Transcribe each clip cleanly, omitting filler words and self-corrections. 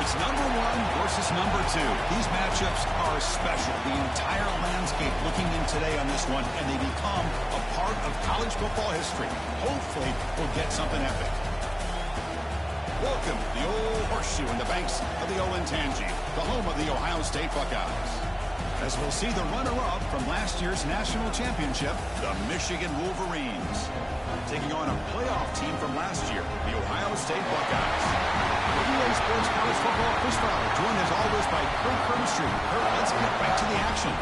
It's number one versus number two. These matchups are special. The entire landscape looking in today on this one, and they become a part of college football history. Hopefully, we'll get something epic. Welcome to the old horseshoe in the banks of the Olentangy, the home of the Ohio State Buckeyes. As we'll see the runner-up from last year's national championship, the Michigan Wolverines, taking on a playoff team from last year, the Ohio State Buckeyes. WA Sports College Football Chris Fowler, joined as always by Kurt Kirkstreet. Kurt, let's get right to the action.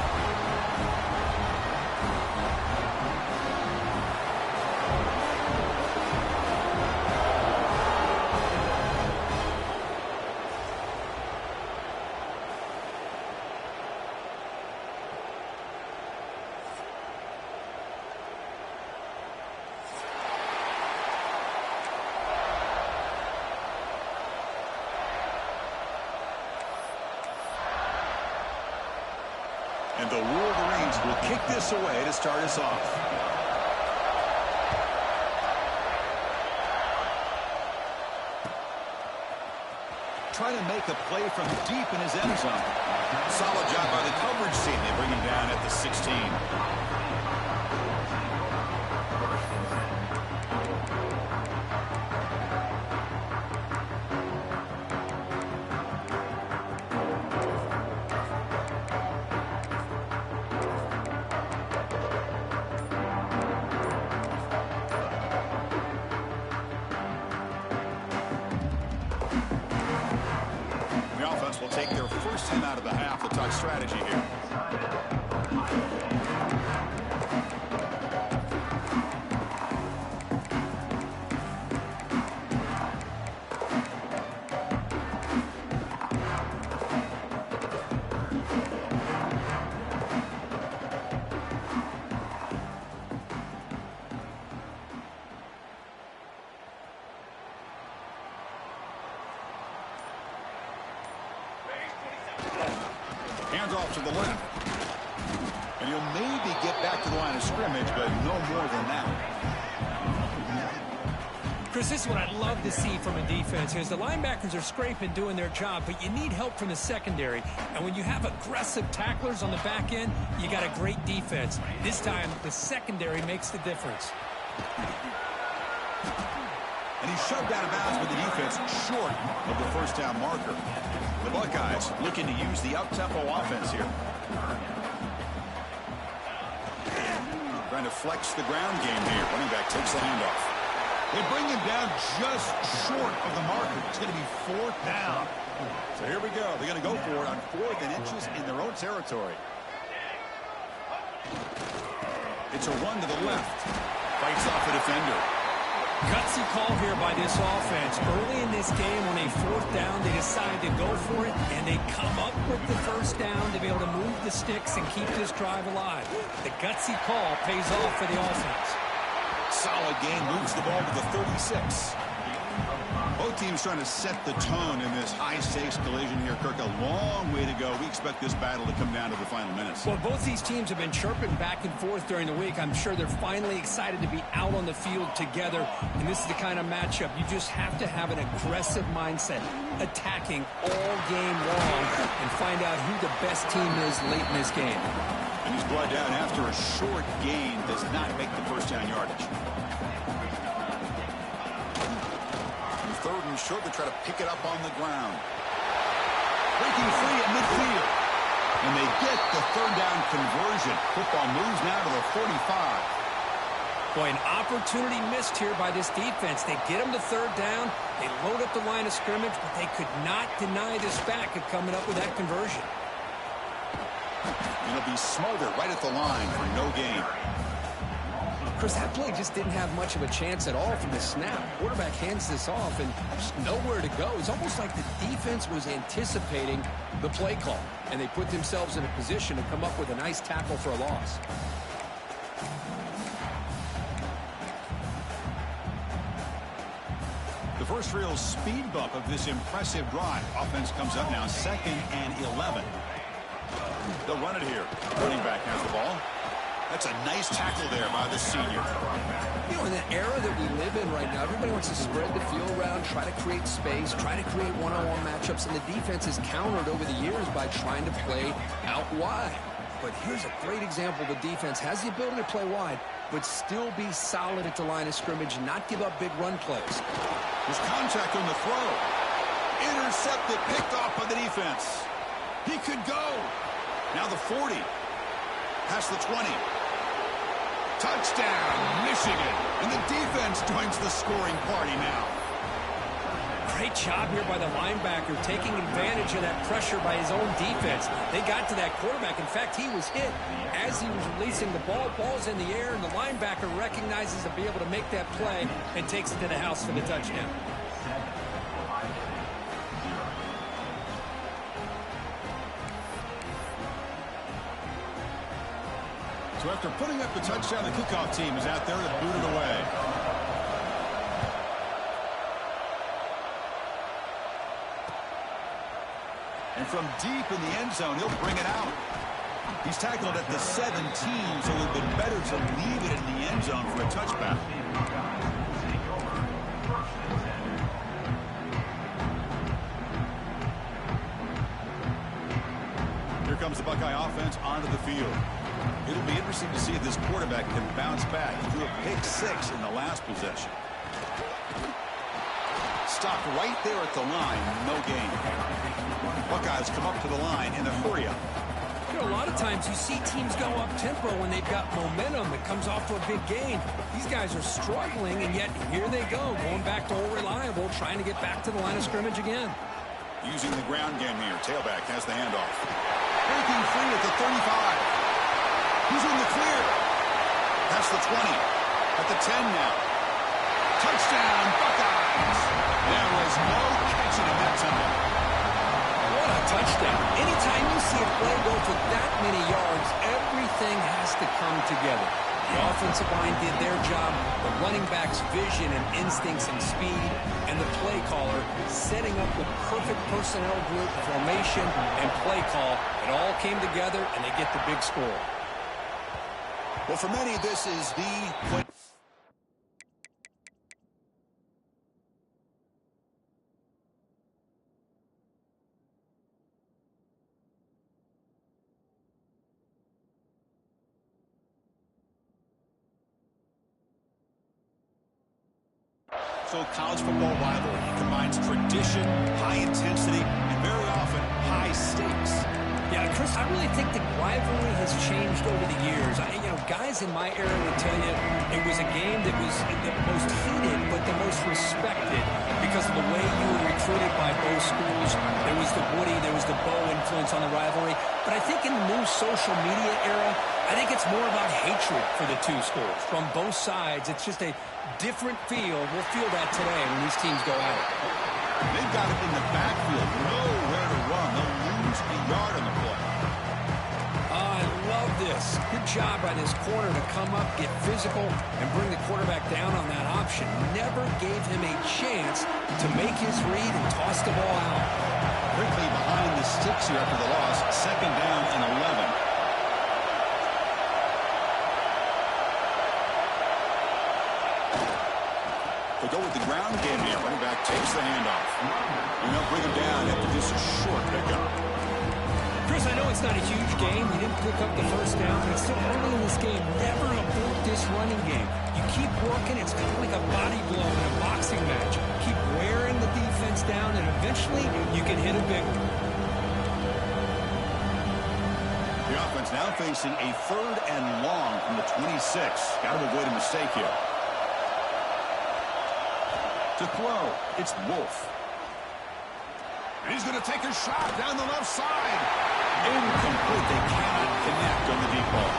And the Wolverines will kick this away to start us off. Trying to make a play from deep in his end zone. Solid job by the coverage team. They bring him down at the 16. Will take their first time out of the half. We'll talk strategy here. Hands off to the left. And he'll maybe get back to the line of scrimmage, but no more than that. Chris, this is what I'd love to see from a defense is the linebackers are scraping, doing their job, but you need help from the secondary. And when you have aggressive tacklers on the back end, you got a great defense. This time, the secondary makes the difference. And he's shoved out of bounds with the defense short of the first down marker. The Buckeyes looking to use the up-tempo offense here. Trying to flex the ground game here. Running back takes the handoff. They bring him down just short of the marker. It's going to be fourth down. So here we go. They're going to go for it on 4th and inches in their own territory. It's a run to the left. Fights off a defender. Gutsy call here by this offense. Early in this game, on a 4th down, they decide to go for it, and they come up with the first down to be able to move the sticks and keep this drive alive. The gutsy call pays off for the offense. Solid game, moves the ball to the 36. Both teams trying to set the tone in this high-stakes collision here, Kirk. A long way to go. We expect this battle to come down to the final minutes. Well, both these teams have been chirping back and forth during the week. I'm sure they're finally excited to be out on the field together, and this is the kind of matchup you just have to have an aggressive mindset, attacking all game long, and find out who the best team is late in this game. And he's brought down after a short gain, does not make the first down yardage. 3rd and short, they try to pick it up on the ground. Breaking free at midfield. And they get the 3rd down conversion. Football moves now to the 45. Boy, an opportunity missed here by this defense. They get them to 3rd down. They load up the line of scrimmage, but they could not deny this back of coming up with that conversion. It'll be smothered right at the line for no gain. Chris, that play just didn't have much of a chance at all from the snap. Quarterback hands this off and just nowhere to go. It's almost like the defense was anticipating the play call, and they put themselves in a position to come up with a nice tackle for a loss. The first real speed bump of this impressive drive. Offense comes up now 2nd and 11. They'll run it here. Running back has the ball. That's a nice tackle there by the senior. You know, in the era that we live in right now, everybody wants to spread the field around, try to create space, try to create one-on-one matchups, and the defense has countered over the years by trying to play out wide. But here's a great example. The defense has the ability to play wide, but still be solid at the line of scrimmage, not give up big run plays. There's contact on the throw. Intercepted, picked off by the defense. He could go. Now the 40. Past the 20. Touchdown, Michigan. And the defense joins the scoring party now. Great job here by the linebacker, taking advantage of that pressure by his own defense. They got to that quarterback. In fact, he was hit as he was releasing the ball. Ball's in the air, and the linebacker recognizes to be able to make that play and takes it to the house for the touchdown. So after putting up the touchdown, the kickoff team is out there to boot it away. And from deep in the end zone, he'll bring it out. He's tackled at the 17, so it would have been better to leave it in the end zone for a touchback. Here comes the Buckeye offense onto the field. It'll be interesting to see if this quarterback can bounce back. He threw a pick-6 in the last possession. Stopped right there at the line, no gain. Buckeyes come up to the line in a hurry-up. You know, a lot of times you see teams go up-tempo when they've got momentum that comes off to a big gain. These guys are struggling, and yet here they go, going back to old reliable, trying to get back to the line of scrimmage again. Using the ground game here. Tailback has the handoff. Breaking free at the 35. He's in the clear. That's the 20. At the 10 now. Touchdown, Buckeyes. There was no catching in that time. What a touchdown. Anytime you see a play go for that many yards, everything has to come together. The offensive line did their job, the running back's vision and instincts and speed, and the play caller setting up the perfect personnel group, formation, and play call. It all came together, and they get the big score. Well, for many, this is the play. So college football rivalry combines tradition, high intensity, and very often high stakes. Yeah, Chris, I really think the rivalry has changed over the years. Guys in my era would tell you it was a game that was the most heated but the most respected because of the way you were recruited by both schools. There was the Woody, there was the Bo influence on the rivalry. But I think in the new social media era, I think it's more about hatred for the two schools. From both sides, it's just a different feel. We'll feel that today when these teams go at it. They've got it in the backfield, nowhere to run. They'll lose a yard on the play. I love this. Good job by this corner to come up, get physical, and bring the quarterback down on that option. Never gave him a chance to make his read and toss the ball out. Quickly behind the sticks here after the loss. Second down and 11. They go with the ground game here. Running back takes the handoff. And they'll bring him down after this short pickup. Chris, I know it's not a huge game. You didn't pick up the first down, but it's still early in this game. Never abort this running game. You keep working. It's kind of like a body blow in a boxing match. Keep wearing the defense down, and eventually you can hit a big one. The offense now facing a 3rd and long from the 26. Got to avoid a mistake here. To throw, it's Wolf. And he's going to take a shot down the left side. Incomplete. They cannot connect on the deep ball.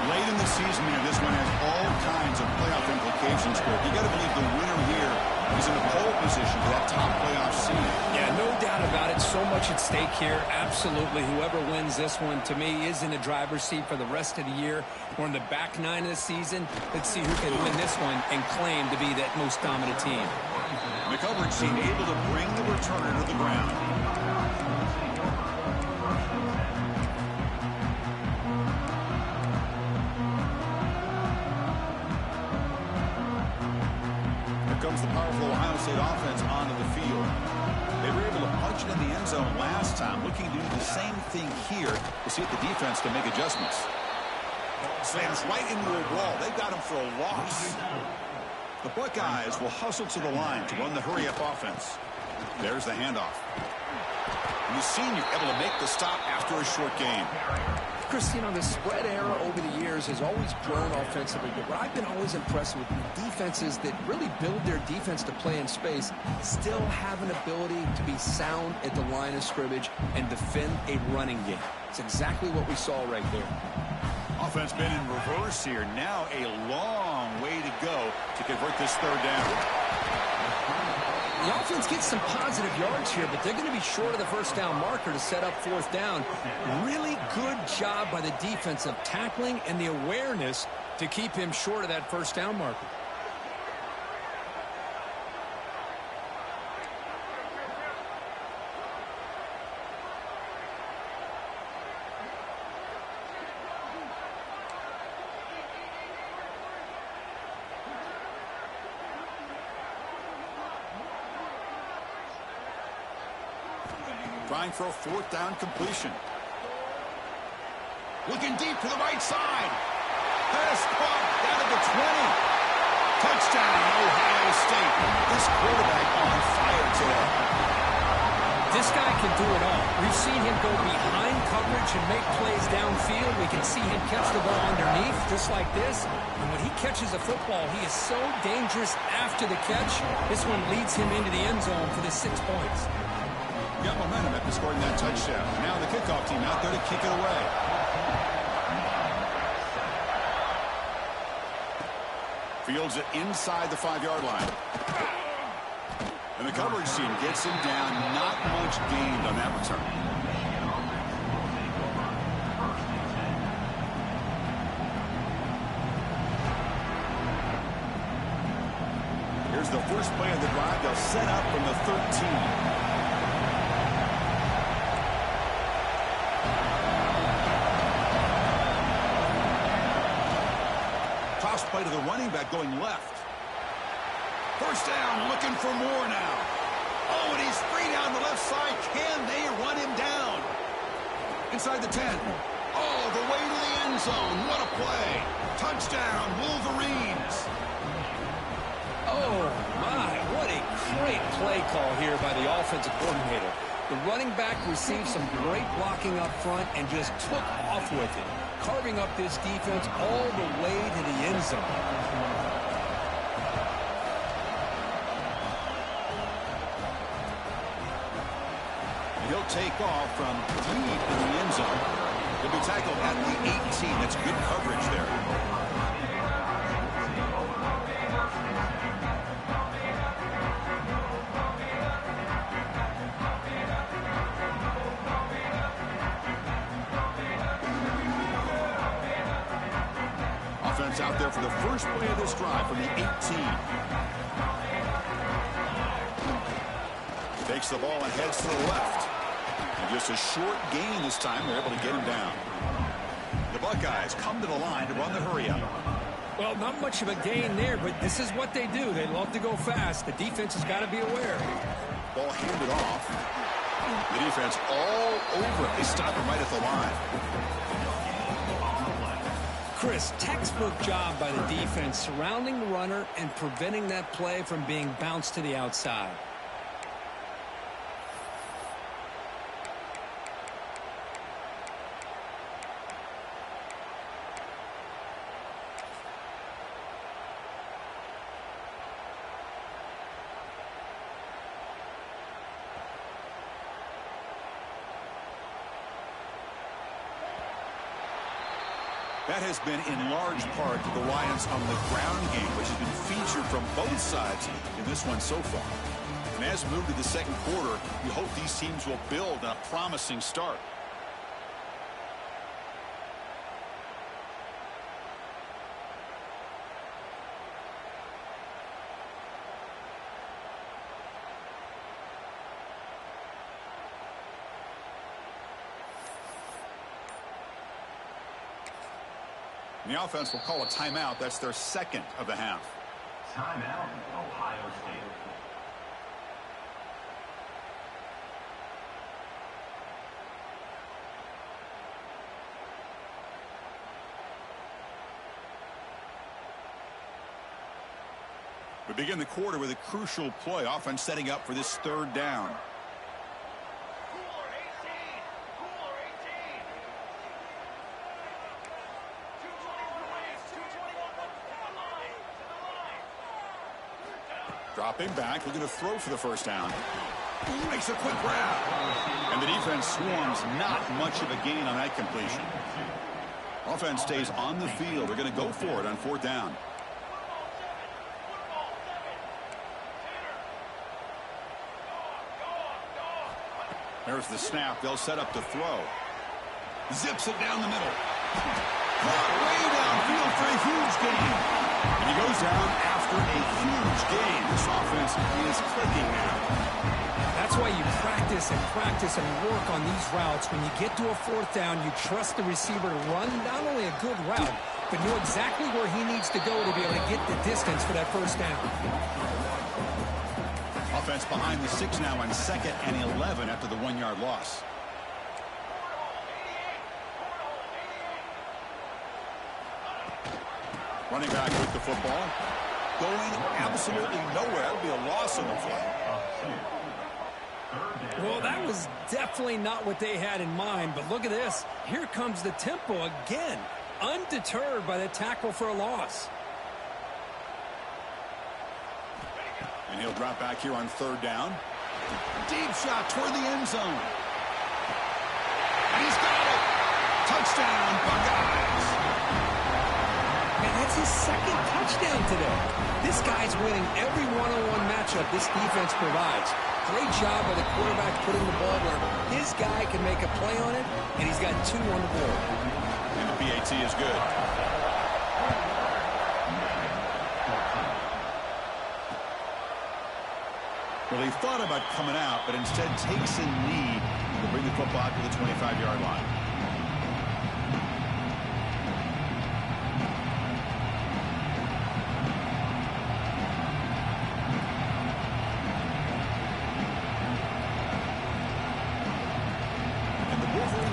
Late in the season here, this one has all kinds of playoff implications for it. You got to believe the winner here is in the pole position for that top playoff seed. Yeah, no doubt about it. So much at stake here. Absolutely. Whoever wins this one, to me, is in the driver's seat for the rest of the year. We're in the back 9 of the season. Let's see who can win this one and claim to be that most dominant team. The coverage team able to bring the returner to the ground. State offense onto the field. They were able to punch it in the end zone last time. Looking to do the same thing here to see if the defense can make adjustments. Slams right into a wall. They've got him for a loss. The Buckeyes will hustle to the line to run the hurry-up offense. There's the handoff. And the senior able to make the stop after a short gain. Chris, you know, the spread era over the years has always grown offensively, but what I've been always impressed with defenses that really build their defense to play in space still have an ability to be sound at the line of scrimmage and defend a running game. It's exactly what we saw right there. Offense been in reverse here. Now a long way to go to convert this third down. The offense gets some positive yards here, but they're going to be short of the first down marker to set up fourth down. Really good job by the defense of tackling and the awareness to keep him short of that first down marker. Trying for a fourth down completion. Looking deep to the right side. Pass caught down at the 20. Touchdown, Ohio State. This quarterback on fire today. This guy can do it all. We've seen him go behind coverage and make plays downfield. We can see him catch the ball underneath, just like this. And when he catches a football, he is so dangerous after the catch. This one leads him into the end zone for the 6 points. Got momentum after scoring that touchdown. Now the kickoff team out there to kick it away. Fields it inside the 5-yard line. And the coverage team gets him down. Not much gained on that return. Here's the first play of the drive. They'll set up from the 13. Play to the running back going left. First down, looking for more now. Oh, and he's free down the left side. Can they run him down? Inside the 10. Oh, the way to the end zone. What a play. Touchdown, Wolverines. Oh, my. What a great play call here by the offensive coordinator. The running back received some great blocking up front and just took off with it, carving up this defense all the way to the end zone. He'll take off from deep in the end zone. He'll be tackled at the 18. That's good coverage there. Out there for the first play of this drive from the 18. Takes the ball and heads to the left. And just a short gain this time. They're able to get him down. The Buckeyes come to the line to run the hurry-up. Well, not much of a gain there, but this is what they do. They love to go fast. The defense has got to be aware. Ball handed off. The defense all over it. They stop him right at the line. Chris, textbook job by the defense surrounding the runner and preventing that play from being bounced to the outside. That has been in large part to the Lions on the ground game, which has been featured from both sides in this one so far. And as we move to the second quarter, we hope these teams will build on a promising start. The offense will call a timeout. That's their second of the half. Timeout, Ohio State. begin the quarter with a crucial play. Offense setting up for this third down. Dropping back, looking to throw for the first down. Makes a quick grab. And the defense swarms. Not much of a gain on that completion. Offense stays on the field. They're going to go for it on fourth down. There's the snap. They'll set up to throw. Zips it down the middle. Caught way downfield for a huge gain. And he goes down after a huge gain. This offense is clicking now. That's why you practice and work on these routes. When you get to a fourth down, you trust the receiver to run not only a good route, but know exactly where he needs to go to be able to get the distance for that first down. Offense behind the 6 now on 2nd and 11 after the 1-yard loss. Running back with the football. Going absolutely nowhere. That'll be a loss on the play. Well, that was definitely not what they had in mind, but look at this. Here comes the tempo again, undeterred by the tackle for a loss. And he'll drop back here on 3rd down. Deep shot toward the end zone. And he's got it. Touchdown, Buckeyes. And that's his 2nd touchdown today. This guy's winning every one-on-one matchup this defense provides. Great job by the quarterback putting the ball where his guy can make a play on it, and he's got 2 on the board. And the PAT is good. Well, he thought about coming out, but instead takes a knee to bring the football to the 25-yard line.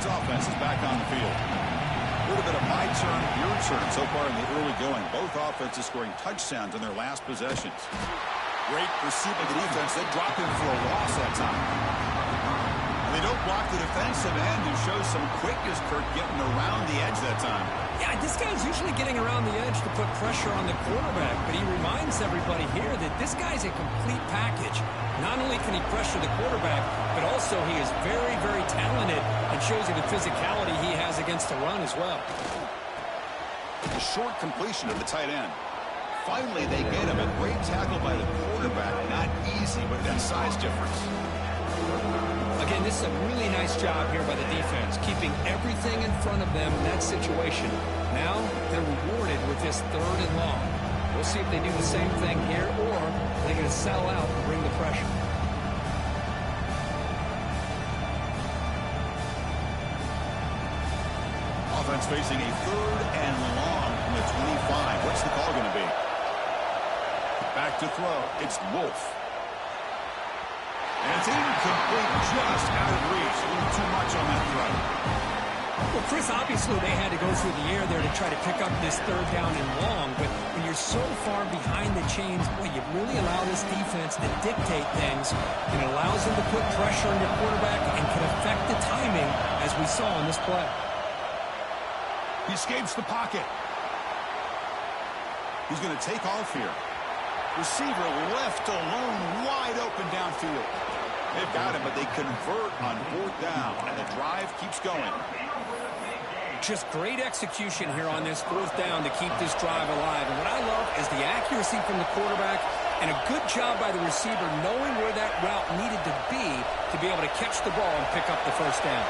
Offense is back on the field. A little bit of my turn, your turn so far in the early going. Both offenses scoring touchdowns in their last possessions. Great pursuit by the defense. They drop him for a loss that time. And they don't block the defensive end, who shows some quickness, Kurt, getting around the edge that time. Yeah, this guy's usually getting around the edge to put pressure on the quarterback, but he reminds everybody here that this guy's a complete package. Not only can he pressure the quarterback, but also he is very, very talented and shows you the physicality he has against the run as well. A short completion of the tight end. Finally, they get him. A great tackle by the quarterback. Not easy with that size difference. Again, this is a really nice job here by the defense, keeping everything in front of them in that situation. Now they're rewarded with this 3rd and long. We'll see if they do the same thing here, or they're going to sell out and bring the pressure. Offense facing a 3rd and long from the 25. What's the call going to be? Back to throw. It's Wolf. And it's incomplete, just out of reach. A little too much on that throw. Well, Chris, obviously they had to go through the air there to try to pick up this 3rd down and long, but when you're so far behind the chains, boy, you really allow this defense to dictate things, and it allows them to put pressure on your quarterback and can affect the timing, as we saw in this play. He escapes the pocket. He's going to take off here. Receiver left alone, wide open downfield. They've got him, but they convert on 4th down, and the drive keeps going. Just great execution here on this 4th down to keep this drive alive. And what I love is the accuracy from the quarterback and a good job by the receiver knowing where that route needed to be able to catch the ball and pick up the first down.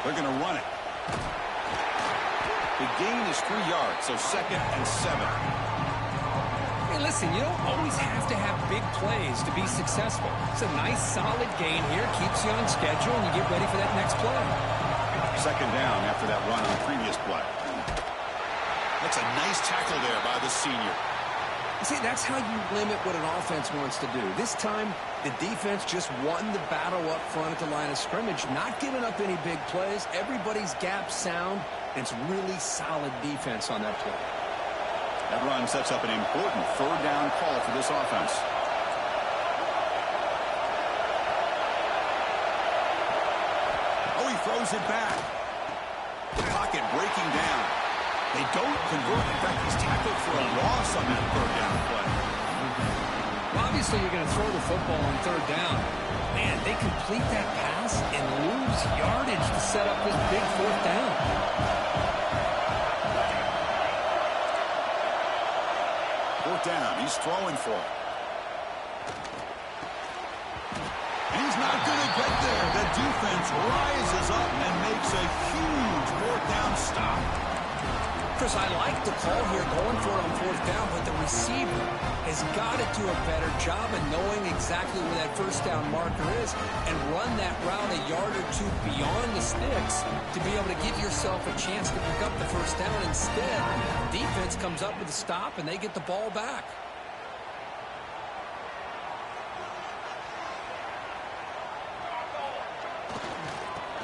They're going to run it. The gain is 3 yards, so 2nd and 7. Hey, listen, you don't always have to have big plays to be successful. It's a nice, solid gain here. Keeps you on schedule, and you get ready for that next play. 2nd down after that run on the previous play. That's a nice tackle there by the senior. See, that's how you limit what an offense wants to do. This time, the defense just won the battle up front at the line of scrimmage, not giving up any big plays. Everybody's gap sound, and it's really solid defense on that play. That run sets up an important third down call for this offense. Oh, he throws it back. Pocket breaking down. They don't convert. In fact, he's tackled for a loss on that third down play. Well, obviously, you're going to throw the football on third down. Man, they complete that pass and lose yardage to set up this big fourth down. Fourth down. He's throwing for it. And he's not going to get there. The defense rises up and makes a huge fourth down stop. Chris, I like the call here going for it on fourth down, but the receiver has got to do a better job of knowing exactly where that first down marker is and run that route a yard or two beyond the sticks to be able to give yourself a chance to pick up the first down. Instead, defense comes up with a stop and they get the ball back.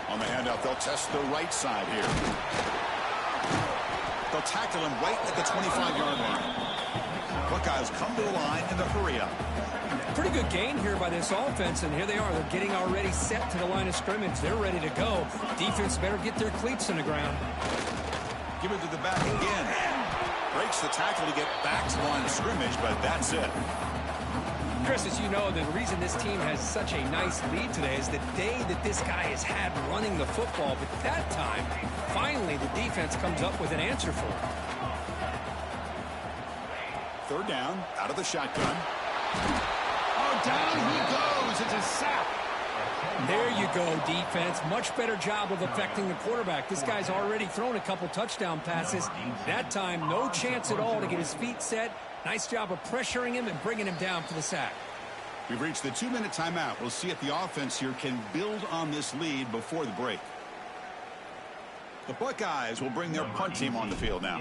On the handoff, they'll test the right side here. They'll tackle him right at the 25-yard line. Buckeyes come to the line in the hurry-up. Pretty good gain here by this offense, and here they are. They're getting already set to the line of scrimmage. They're ready to go. Defense better get their cleats in the ground. Give it to the back again. Breaks the tackle to get back to the line of scrimmage, but that's it. Chris, as you know, the reason this team has such a nice lead today is the day that this guy has had running the football. But that time, finally, the defense comes up with an answer for it. Third down, out of the shotgun. Oh, down he goes. It's a sack. There you go, defense. Much better job of affecting the quarterback. This guy's already thrown a couple touchdown passes. That time, no chance at all to get his feet set. Nice job of pressuring him and bringing him down for the sack. We've reached the 2-minute timeout. We'll see if the offense here can build on this lead before the break. The Buckeyes will bring their punt team on the field now.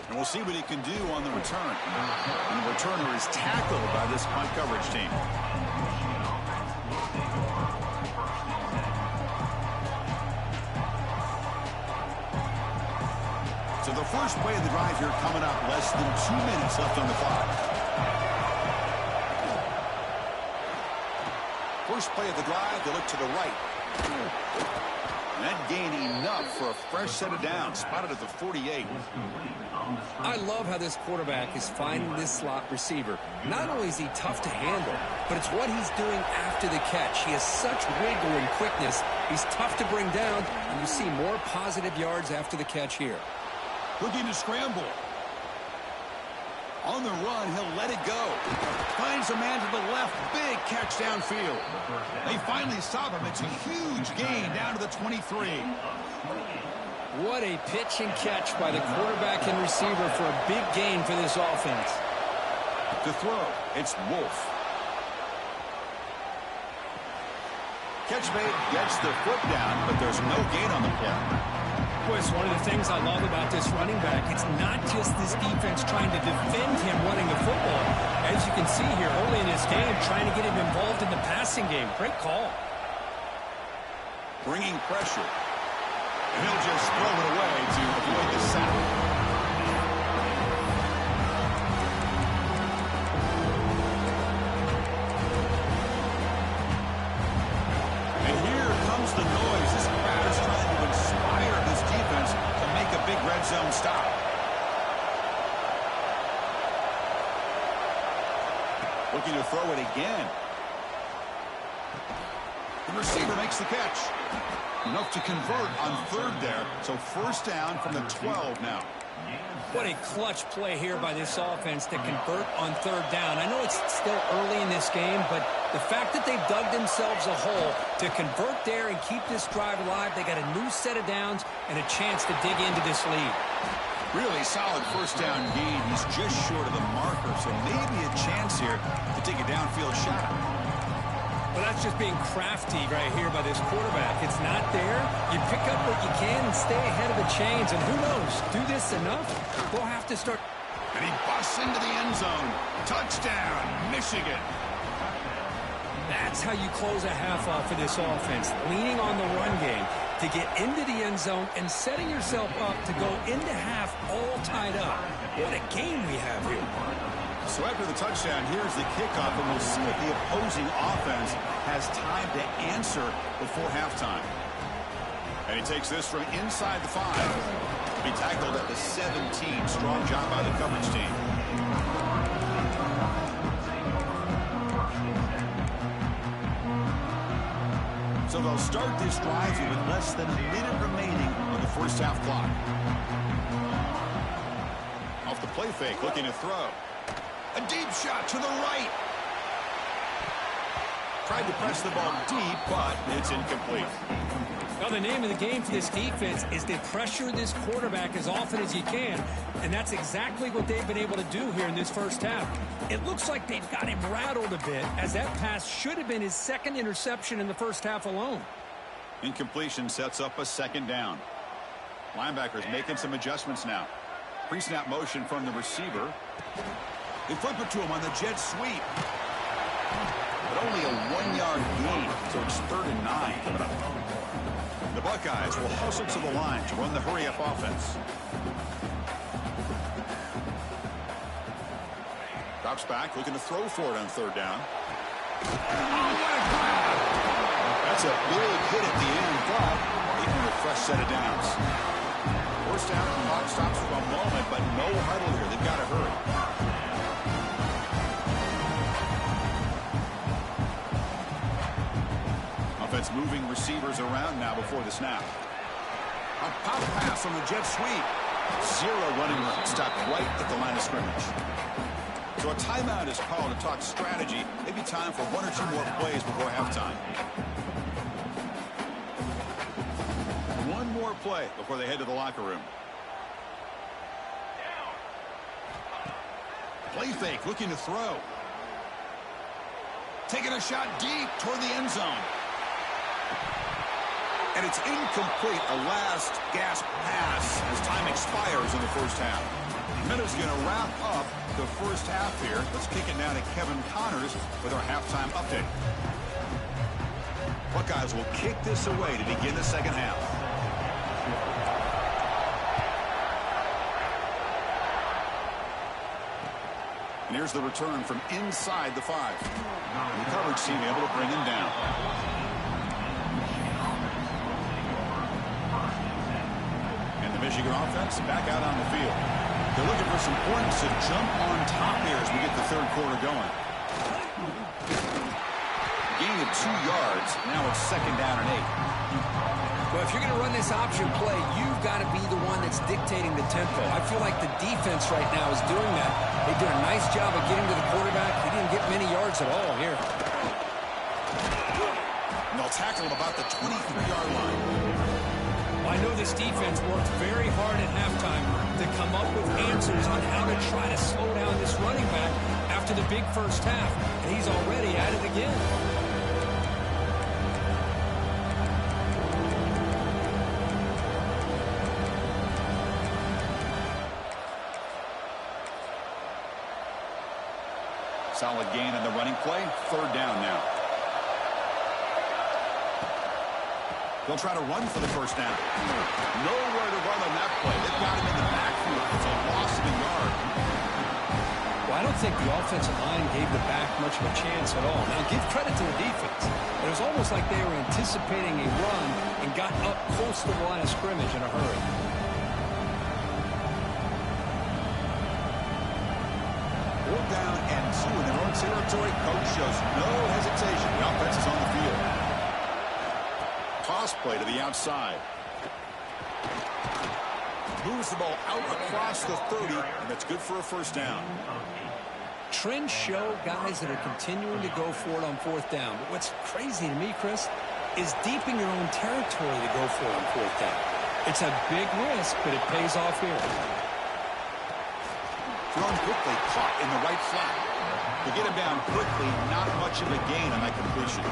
And we'll see what he can do on the return. And the returner is tackled by this punt coverage team. So the first play of the drive here coming up, less than 2 minutes left on the clock. First play of the drive, they look to the right. And that gained enough for a fresh set of downs, spotted at the 48. I love how this quarterback is finding this slot receiver. Not only is he tough to handle, but it's what he's doing after the catch. He has such wiggle and quickness. He's tough to bring down, and you see more positive yards after the catch here. Looking to scramble. On the run, he'll let it go. Finds a man to the left. Big catch downfield. They finally stop him. It's a huge gain down to the 23. What a pitch and catch by the quarterback and receiver for a big gain for this offense. To throw, it's Wolf. Catch made, gets the foot down, but there's no gain on the play. It's one of the things I love about this running back. It's not just this defense trying to defend him running the football. As you can see here early in this game, trying to get him involved in the passing game. Great call. Bringing pressure. And he'll just throw it away to avoid the sack. And here comes the noise. This crowd is trying to inspire this defense to make a big red zone stop. Looking to throw it again. The receiver makes the catch. Enough to convert on third there. So first down from the 12 now. What a clutch play here by this offense to convert on third down. I know it's still early in this game, but the fact that they've dug themselves a hole to convert there and keep this drive alive, they got a new set of downs and a chance to dig into this lead. Really solid first down gain. He's just short of the marker, so maybe a chance here to take a downfield shot. Well, that's just being crafty right here by this quarterback. It's not there. You pick up what you can and stay ahead of the chains. And who knows, do this enough, they'll have to start. And he busts into the end zone. Touchdown, Michigan. That's how you close a half off for this offense, leaning on the run game to get into the end zone and setting yourself up to go into half all tied up. What a game we have here. So after the touchdown, here's the kickoff, and we'll see if the opposing offense has time to answer before halftime. And he takes this from inside the 5. Be tackled at the 17. Strong job by the coverage team. So they'll start this drive with less than a minute remaining on the first half clock. Off the play fake, looking to throw. A deep shot to the right. Tried to press the ball deep, but it's incomplete. Now, the name of the game for this defense is to pressure this quarterback as often as you can, and that's exactly what they've been able to do here in this first half. It looks like they've got him rattled a bit, as that pass should have been his second interception in the first half alone. Incompletion sets up a second down. Linebackers making some adjustments now. Pre-snap motion from the receiver. They flip it to him on the jet sweep. But only a 1-yard gain, so it's 3rd and 9 coming up. The Buckeyes will hustle to the line to run the hurry-up offense. Drops back, looking to throw for it on 3rd down. Oh, what a grab! That's a big hit at the end, but even a fresh set of downs. First down, the clock stops for a moment, but no huddle here. They've got to hurry. Offense moving receivers around now before the snap. A pop pass on the jet sweep. 0 running room. Stopped right at the line of scrimmage. So a timeout is called to talk strategy. Maybe time for 1 or 2 more plays before halftime. 1 more play before they head to the locker room. Play fake, looking to throw. Taking a shot deep toward the end zone. And it's incomplete, a last gasp pass as time expires in the first half. Minutes going to wrap up the first half here. Let's kick it now to Kevin Connors with our halftime update. Buckeyes will kick this away to begin the second half. And here's the return from inside the 5. And the coverage team able to bring him down. And the Michigan offense back out on the field. They're looking for some points to jump on top here as we get the third quarter going. Gain of 2 yards. Now it's 2nd down and 8. Well, if you're going to run this option play, you've got to be the one that's dictating the tempo. I feel like the defense right now is doing that. They did a nice job of getting to the quarterback. He didn't get many yards at all here. And they'll tackle him about the 23-yard line. Well, I know this defense worked very hard at halftime to come up with answers on how to try to slow down this running back after the big first half. And he's already at it again. Solid gain on the running play. 3rd down now. They'll try to run for the first down. Nowhere to run on that play. They've got him in the backfield. It's a loss of a yard. Well, I don't think the offensive line gave the back much of a chance at all. Now, give credit to the defense. It was almost like they were anticipating a run and got up close to the line of scrimmage in a hurry. 4th down and 2 in their own territory. Coach shows no hesitation. The offense is on the field. Toss play to the outside. Moves the ball out across the 30, and that's good for a first down. Trends show guys that are continuing to go for it on 4th down. But what's crazy to me, Chris, is deep in your own territory to go for it on 4th down. It's a big risk, but it pays off here. Thrown quickly, caught in the right flat. To get him down quickly, not much of a gain on that completion.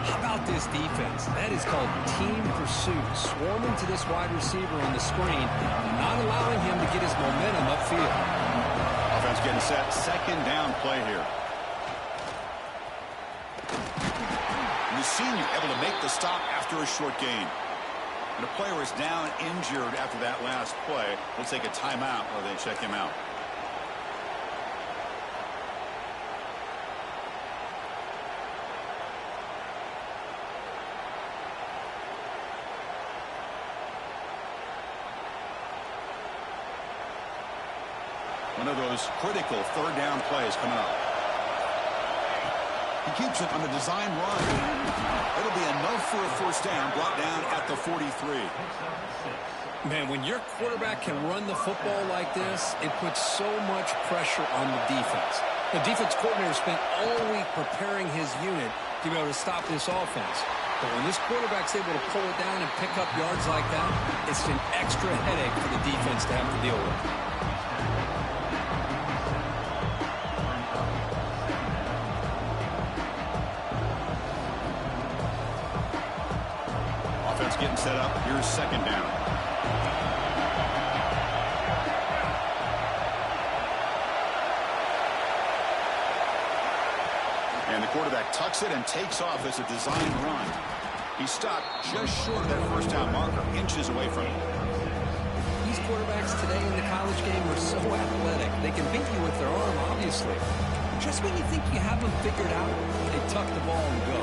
How about this defense? That is called team pursuit. Swarming to this wide receiver on the screen, not allowing him to get his momentum upfield. Offense getting set. Second down play here. The senior able to make the stop after a short gain. And the player is down injured after that last play. We'll take a timeout while they check him out. One of those critical third down plays coming up. He keeps it on the design run. It'll be enough for a first down, brought down at the 43. Man, when your quarterback can run the football like this, it puts so much pressure on the defense. The defense coordinator spent all week preparing his unit to be able to stop this offense. But when this quarterback's able to pull it down and pick up yards like that, it's an extra headache for the defense to have to deal with. Getting set up. Here's second down. And the quarterback tucks it and takes off as a design run. He stopped just short of that first down marker, inches away from it. These quarterbacks today in the college game are so athletic. They can beat you with their arm, obviously. Just when you think you have them figured out, they tuck the ball and go.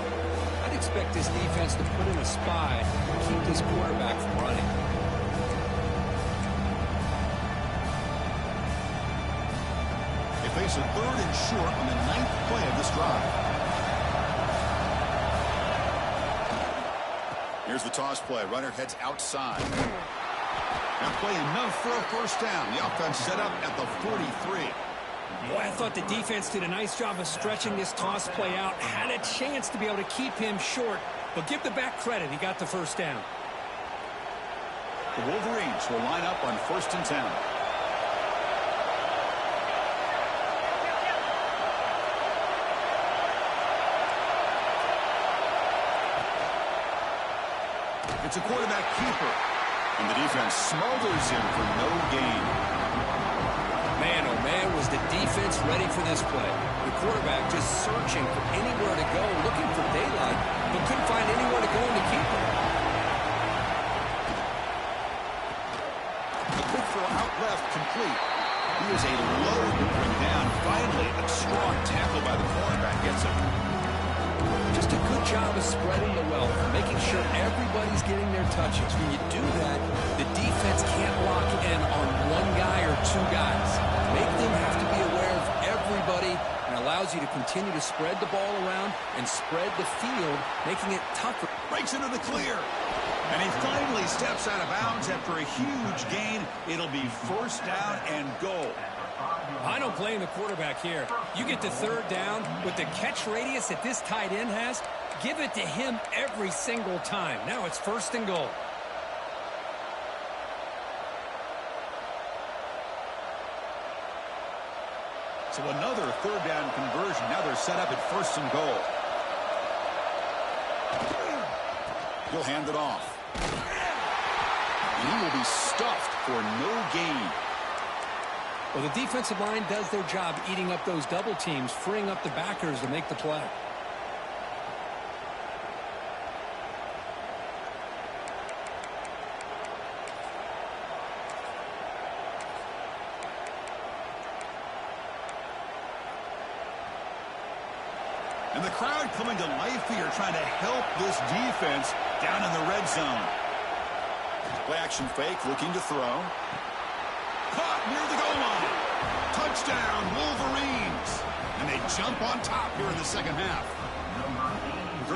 I'd expect this defense to put in a spy and keep this quarterback from running. They face a third and short on the 9th play of this drive. Here's the toss play. Runner heads outside. Now play enough for a first down. The offense set up at the 43. Boy, I thought the defense did a nice job of stretching this toss play out. Had a chance to be able to keep him short, but give the back credit. He got the first down. The Wolverines will line up on 1st and 10. It's a quarterback keeper, and the defense smothers him for no gain. Man, oh man, was the defense ready for this play. The quarterback just searching for anywhere to go, looking for daylight, but couldn't find anywhere to go in the keeper. A quick throw out left, complete. He is a load to bring down. Finally, a strong tackle by the cornerback gets him. Just a good job of spreading the wealth, making sure everybody's getting their touches. When you do that, the defense can't lock in on one guy or two guys. Make them have to be aware of everybody and allows you to continue to spread the ball around and spread the field, making it tougher. Breaks into the clear. And he finally steps out of bounds after a huge gain. It'll be first down and goal. I don't blame the quarterback here. You get to third down with the catch radius that this tight end has, give it to him every single time. Now it's 1st and goal. So another third down conversion. Now they're set up at 1st and goal. He'll hand it off. And he will be stuffed for no gain. Well, the defensive line does their job eating up those double teams, freeing up the backers to make the play. And the crowd coming to life here, trying to help this defense down in the red zone. Play action fake, looking to throw. Caught near the goal line. Touchdown, Wolverines. And they jump on top here in the second half.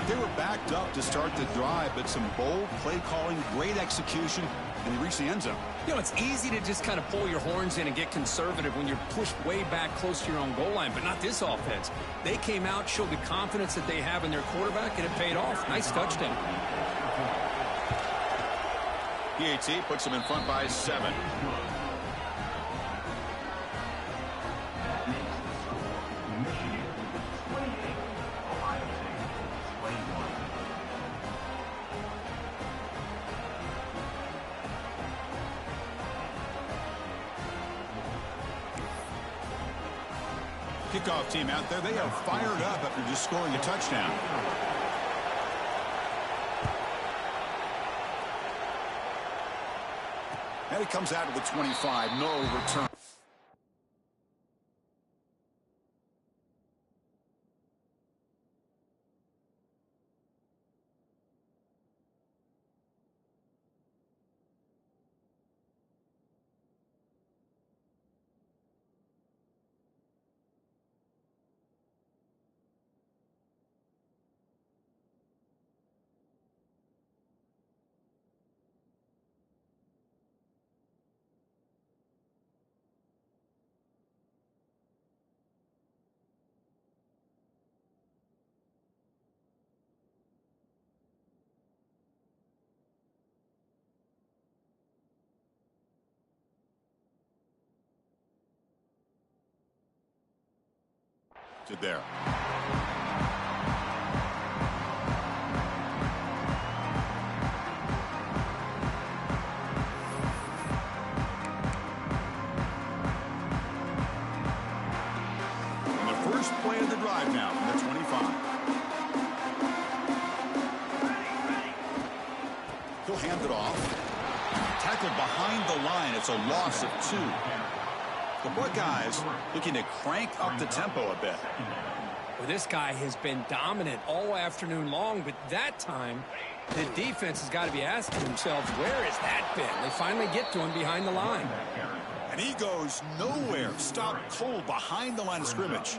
They were backed up to start the drive, but some bold play calling, great execution, and they reached the end zone. You know, it's easy to just kind of pull your horns in and get conservative when you're pushed way back close to your own goal line, but not this offense. They came out, showed the confidence that they have in their quarterback, and it paid off. Nice touchdown. PAT puts them in front by 7. Kickoff team out there, they are fired up after just scoring a touchdown. And it comes out of the 25, no return. To there. And the first play of the drive now from the 25. He'll hand it off. Tackled behind the line. It's a loss of 2. The Buckeyes looking to crank up the tempo a bit. Well, this guy has been dominant all afternoon long, but that time, the defense has got to be asking themselves, where has that been? They finally get to him behind the line. And he goes nowhere. Stopped cold behind the line of scrimmage.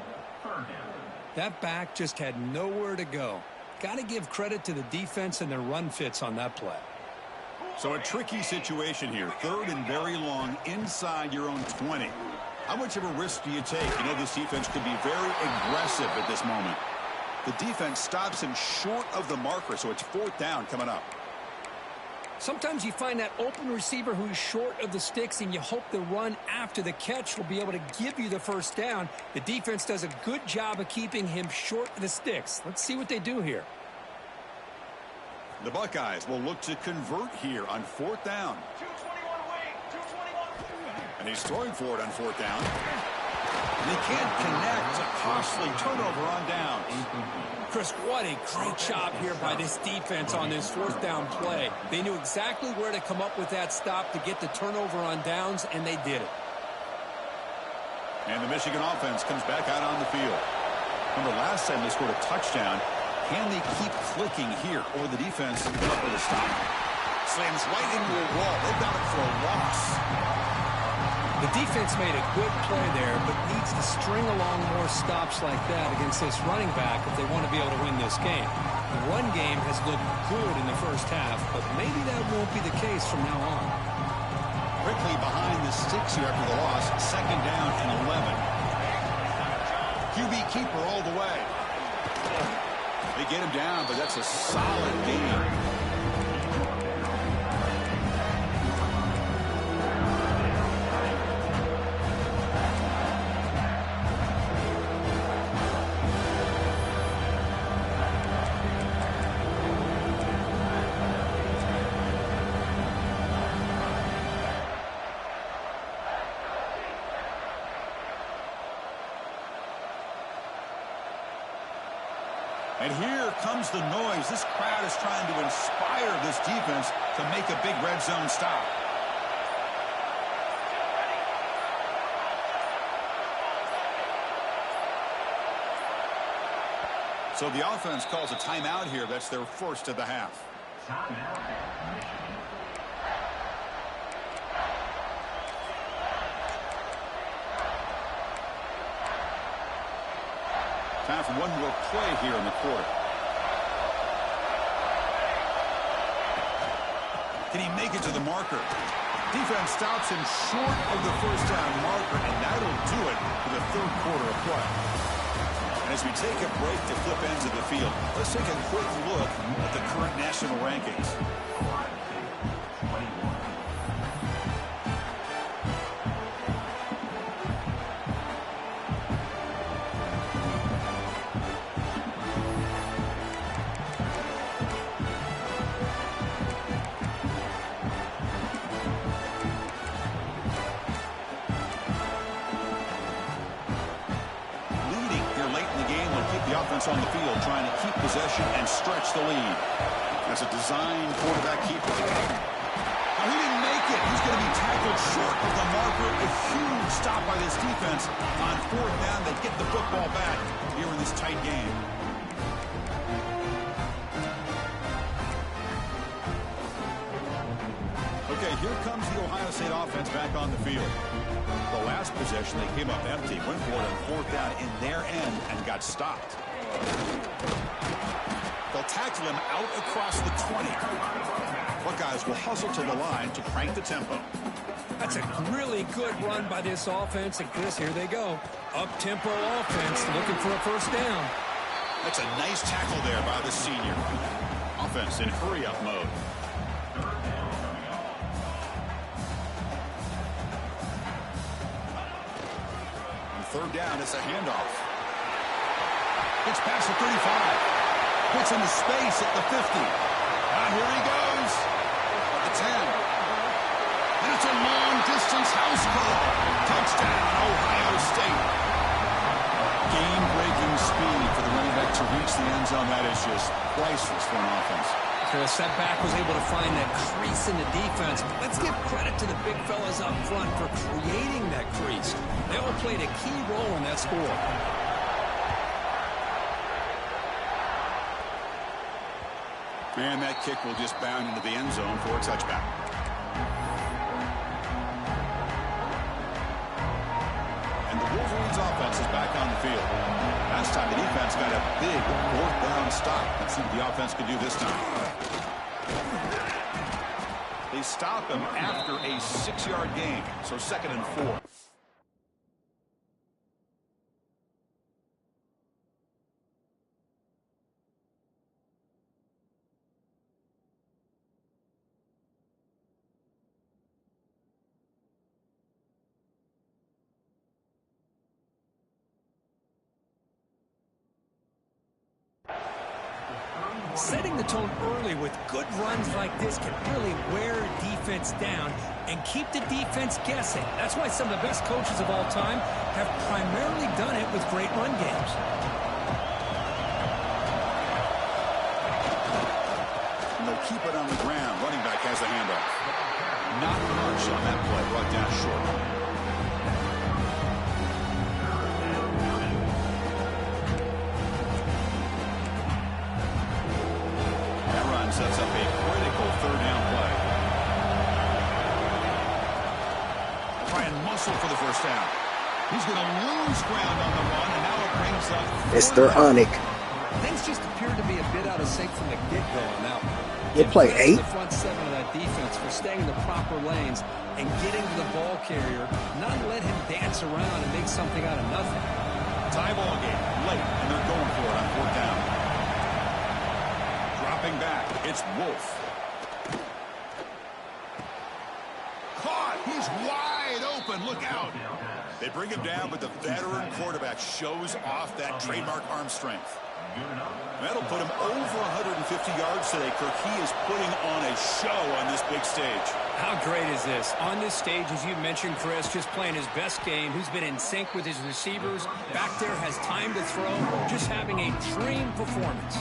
That back just had nowhere to go. Got to give credit to the defense and their run fits on that play. So a tricky situation here. 3rd and very long inside your own 20. How much of a risk do you take? You know this defense could be very aggressive at this moment. The defense stops him short of the marker, so it's 4th down coming up. Sometimes you find that open receiver who's short of the sticks, and you hope the run after the catch will be able to give you the first down. The defense does a good job of keeping him short of the sticks. Let's see what they do here. The Buckeyes will look to convert here on 4th down. And he's throwing for it on 4th down. And he can't connect. A costly turnover on downs. Chris, what a great job here by this defense on this 4th down play. They knew exactly where to come up with that stop to get the turnover on downs, and they did it. And the Michigan offense comes back out on the field. Remember last time they scored a touchdown. Can they keep clicking here, or the defense come up with a stop? Slams right into a wall. They've got it for a loss. The defense made a good play there, but needs to string along more stops like that against this running back if they want to be able to win this game. The run game has looked good in the first half, but maybe that won't be the case from now on. Quickly behind the sticks here after the loss. 2nd down and 11. QB keeper all the way. They get him down, but that's a solid game. And here comes the noise. This crowd is trying to inspire this defense to make a big red zone stop. So the offense calls a timeout here. That's their first of the half. Time for one more play here in the quarter. Can he make it to the marker? Defense stops him short of the first down marker, and that'll do it for the 3rd quarter of play. And as we take a break to flip ends of the field, let's take a quick look at the current national rankings. offense on the field trying to keep possession and stretch the lead. As a design quarterback keeper. Now, he didn't make it. He's going to be tackled short of the marker. A huge stop by this defense. On 4th down, they get the football back here in this tight game. Okay, here comes the Ohio State offense back on the field. The last possession, they came up empty, went for it on 4th down in their end and got stopped. They'll tackle him out across the 20. Buckeyes will hustle to the line to crank the tempo. That's a really good run by this offense. And Chris, here they go. Up-tempo offense looking for a first down. That's a nice tackle there by the senior. Offense in hurry-up mode. On 3rd down, it's a handoff. It's past the 35. Puts into space at the 50. Now here he goes. At the 10. And it's a long-distance house call. Touchdown, Ohio State. Game-breaking speed for the running back to reach the end zone. That is just priceless for an offense. Chris, that back was able to find that crease in the defense. But let's give credit to the big fellas up front for creating that crease. They all played a key role in that score. And that kick will just bound into the end zone for a touchback. And the Wolverines offense is back on the field. Last time the defense got a big 4th down stop. Let's see what the offense can do this time. They stop him after a 6-yard gain. So 2nd and 4. Setting the tone early with good runs like this can really wear defense down and keep the defense guessing. That's why some of the best coaches of all time have primarily done it with great run games. And they'll keep it on the ground. Running back has the handoff. Not much on that play. Brought down short. Sets up a critical 3rd down play. Try and muscle for the first down. He's going to lose ground on the run, and now it brings up Mr. Onik. Things just appear to be a bit out of sync from the get-go on that one. You play 8? The front 7 of that defense for staying in the proper lanes and getting to the ball carrier, not let him dance around and make something out of nothing. Tie ball game, late, and they're going for it on 4th down. Dropping back, it's Wolf. Caught, he's wide open, look out. They bring him down, but the veteran quarterback shows off that trademark arm strength. That'll put him over 150 yards today. Kirk, he is putting on a show on this big stage. How great is this? On this stage, as you mentioned, Chris, just playing his best game. He's been in sync with his receivers. Back there, has time to throw. Just having a dream performance.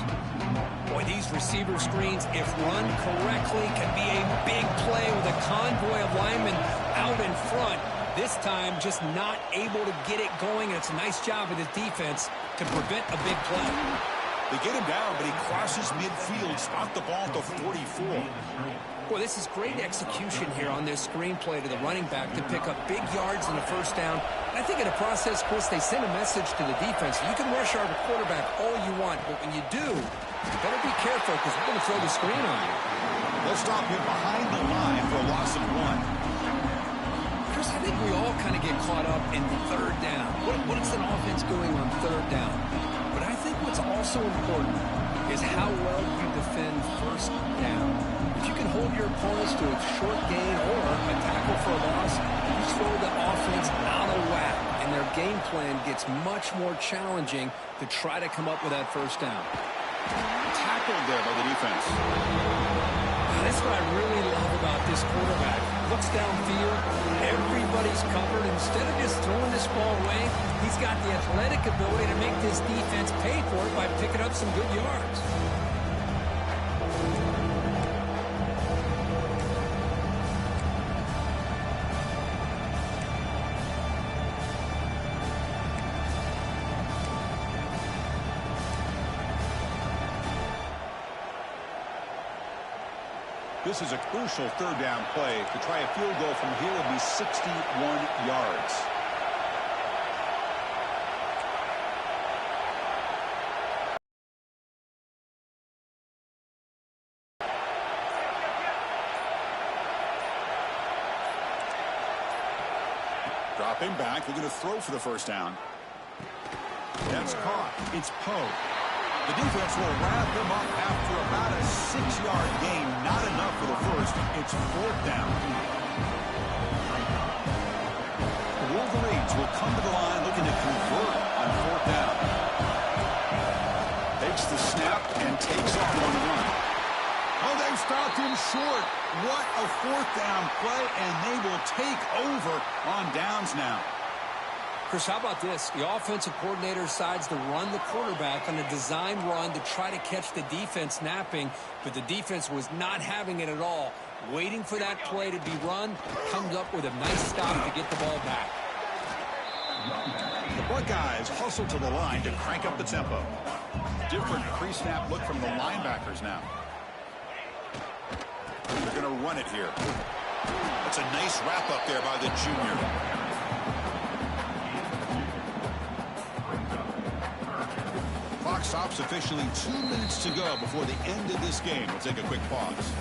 Boy, these receiver screens, if run correctly, can be a big play with a convoy of linemen out in front. This time, just not able to get it going. And it's a nice job of the defense to prevent a big play. They get him down, but he crosses midfield, spot the ball at the 44. Boy, this is great execution here on this screenplay to the running back to pick up big yards in the first down. And I think in the process, Chris, they send a message to the defense. You can rush our quarterback all you want, but when you do, you better be careful because we're going to throw the screen on you. They'll stop him behind the line for a loss of 1. Chris, I think we all kind of get caught up in 3rd down. What is an offense doing on 3rd down? But I think what's also important is how well you defend 1st down. If you can hold your opponents to a short gain or a tackle for a loss, you throw the offense out of whack, and their game plan gets much more challenging to try to come up with that 1st down. Tackled there by the defense. That's what I really love about this quarterback. Looks downfield, everybody's covered. Instead of just throwing this ball away, he's got the athletic ability to make this defense pay for it by picking up some good yards. This is a crucial third down play. To try a field goal from here would be 61 yards. Dropping back, they're going to throw for the first down. That's caught. It's Poe. The defense will wrap him up after about a 6-yard gain. Not enough for the first. It's fourth down. The Wolverines will come to the line looking to convert on fourth down. Takes the snap and takes off on the run. Oh, they've stopped him short. What a fourth down play, and they will take over on downs now. Chris, how about this? The offensive coordinator decides to run the quarterback on a design run to try to catch the defense napping, but the defense was not having it at all. Waiting for that play to be run, comes up with a nice stop to get the ball back. The Buckeyes hustle to the line to crank up the tempo. Different pre-snap look from the linebackers now. They're going to run it here. That's a nice wrap up there by the junior. Clock stops officially 2 minutes to go before the end of this game. We'll take a quick pause.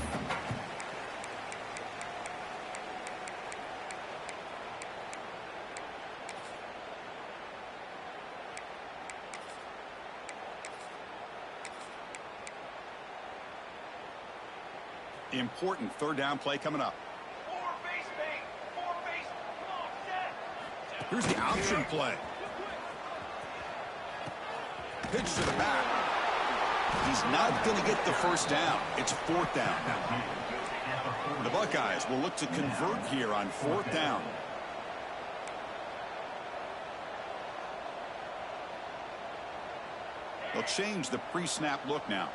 Important third down play coming up. Here's the option play. Pitch to the back. He's not going to get the first down. It's fourth down. The Buckeyes will look to convert here on fourth down. They'll change the pre-snap look now.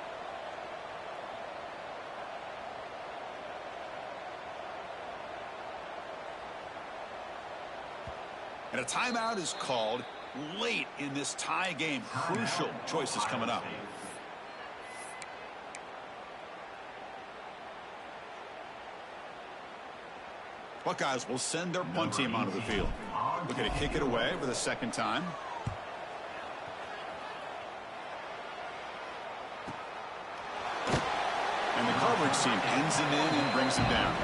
And a timeout is called late in this tie game. Crucial choices coming up. Buckeyes will send their punt team onto the field. Looking to kick it away for the second time. And the coverage team pins him in and brings him down.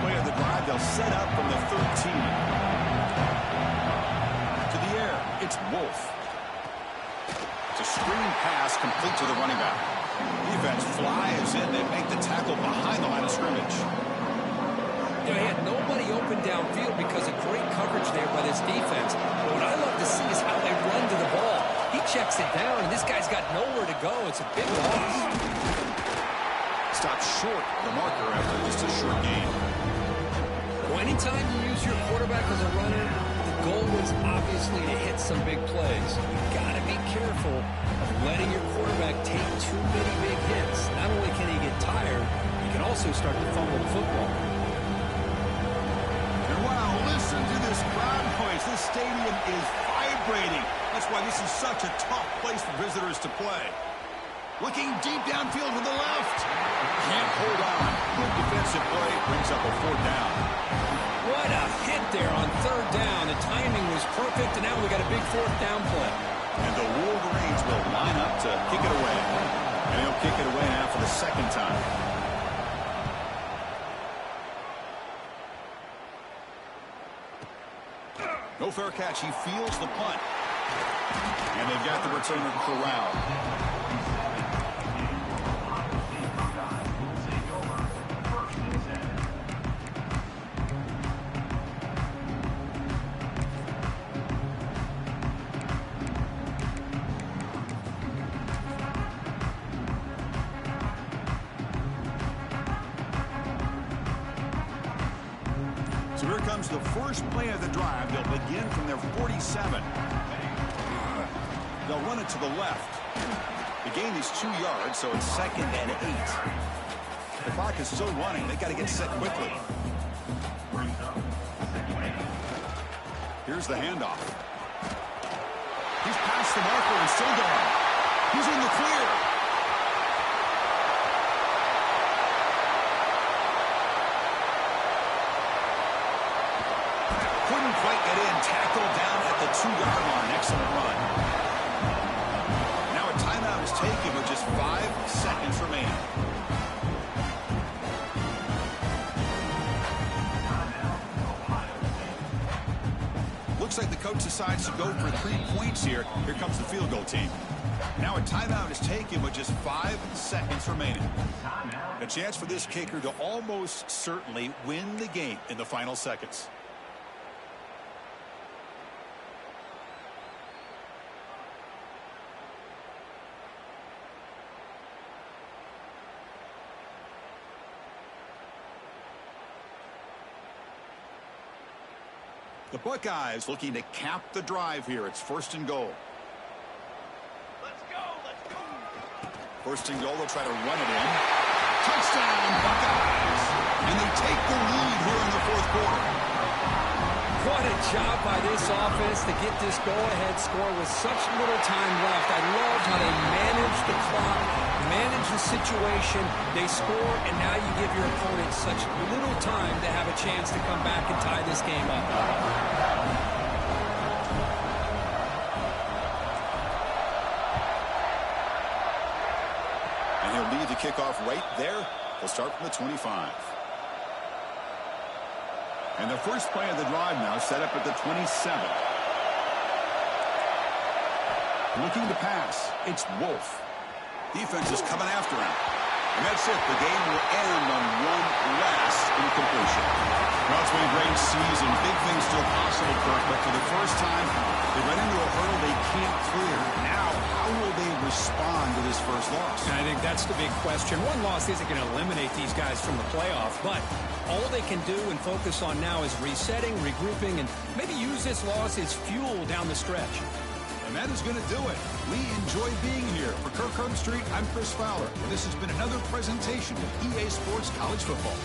Play of the drive, they'll set up from the 13. To the air, it's Wolf. It's a screen pass complete to the running back. Defense flies in. They make the tackle behind the line of scrimmage. You know, he had nobody open downfield because of great coverage there by this defense. But what I love to see is how they run to the ball. He checks it down, and this guy's got nowhere to go. It's a big loss. Stopped short the marker after just a short gain. Well, anytime you use your quarterback as a runner, the goal was obviously to hit some big plays. You've got to be careful of letting your quarterback take too many big hits. Not only can he get tired, he can also start to fumble the football. And wow, listen to this crowd noise. This stadium is vibrating. That's why this is such a tough place for visitors to play. Looking deep downfield to the left. Can't hold on. Good defensive play brings up a fourth down. What a hit there on third down. The timing was perfect, and now we got a big fourth down play. And the Wolverines will line up to kick it away. And he'll kick it away now for the second time. No fair catch. He feels the punt. And they've got the returner corralled. So here comes the first play of the drive. They'll begin from their 47. They'll run it to the left. The gain is 2 yards, so it's 2nd and 8. The clock is still running. They got to get set quickly. Here's the handoff. He's past the marker and still going. He's in the clear. Couldn't quite get in. Tackled down at the 2-yard line. Excellent run. Now a timeout is taken with just 5 seconds remaining. Looks like the coach decides to go for 3 points here. Here comes the field goal team. Now a timeout is taken with just 5 seconds remaining. A chance for this kicker to almost certainly win the game in the final seconds. The Buckeyes looking to cap the drive here. It's 1st and goal. Let's go. First and goal, they'll try to run it in. Touchdown, Buckeyes. And they take the lead here in the 4th quarter. What a job by this offense to get this go-ahead score with such little time left. I loved how they managed the clock, managed the situation. They score, and now you give your opponent such little time to have a chance to come back and tie this game up. And he'll lead the kickoff right there. They'll start from the 25. And the first play of the drive now set up at the 27. Looking to pass. It's Wolf. Defense is coming after him. And that's it. The game will end on one last incompletion. Well, it's been a great season. Big things still possible, Kirk, but for the first time, they run into a hurdle they can't clear. Now, how will they respond to this first loss? And I think that's the big question. One loss isn't going to eliminate these guys from the playoff, but all they can do and focus on now is resetting, regrouping, and maybe use this loss as fuel down the stretch. And that is going to do it. We enjoy being here. For Kirk Herbstreit, I'm Chris Fowler. And this has been another presentation of EA Sports College Football.